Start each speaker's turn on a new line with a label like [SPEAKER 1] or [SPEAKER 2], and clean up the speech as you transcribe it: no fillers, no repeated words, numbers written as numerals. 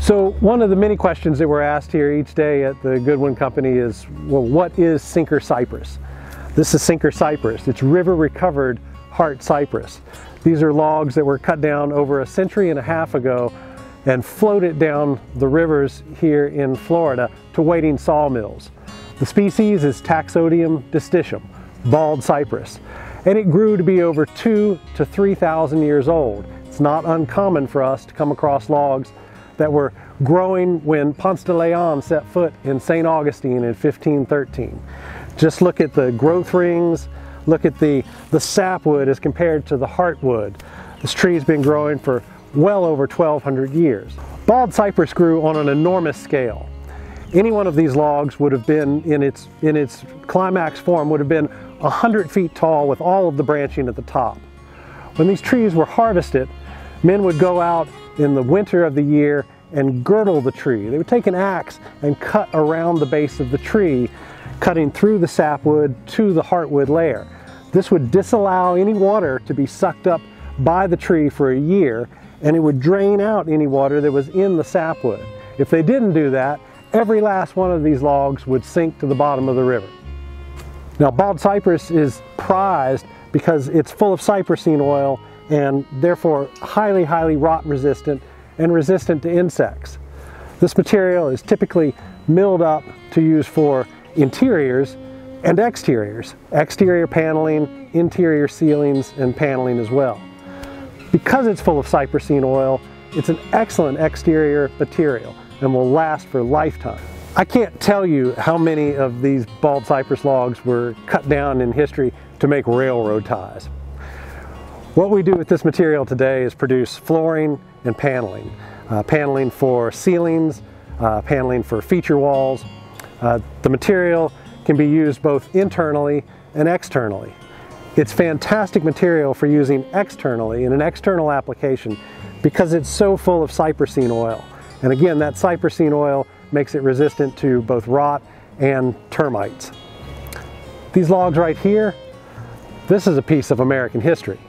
[SPEAKER 1] So one of the many questions that we're asked here each day at the Goodwin Company is, well, what is sinker cypress? This is sinker cypress. It's river recovered heart cypress. These are logs that were cut down over 1.5 centuries ago and floated down the rivers here in Florida to waiting sawmills. The species is Taxodium distichum, bald cypress, and it grew to be over 2,000 to 3,000 years old. It's not uncommon for us to come across logs that were growing when Ponce de Leon set foot in St. Augustine in 1513. Just look at the growth rings, look at the sapwood as compared to the heartwood. This tree has been growing for well over 1,200 years. Bald cypress grew on an enormous scale. Any one of these logs would have been, in its climax form, would have been 100 feet tall with all of the branching at the top. When these trees were harvested, men would go out in the winter of the year and girdle the tree. They would take an axe and cut around the base of the tree, cutting through the sapwood to the heartwood layer. This would disallow any water to be sucked up by the tree for a year, and it would drain out any water that was in the sapwood. If they didn't do that, every last one of these logs would sink to the bottom of the river. Now, bald cypress is prized because it's full of cypressine oil and therefore highly rot resistant and resistant to insects. This material is typically milled up to use for interiors and exteriors, exterior paneling, interior ceilings, and paneling as well. Because it's full of cypressine oil, it's an excellent exterior material and will last for a lifetime. I can't tell you how many of these bald cypress logs were cut down in history to make railroad ties. What we do with this material today is produce flooring and paneling. Paneling for ceilings, paneling for feature walls. The material can be used both internally and externally. It's fantastic material for using externally in an external application because it's so full of cypressine oil. And again, that cypressine oil makes it resistant to both rot and termites. These logs right here, this is a piece of American history.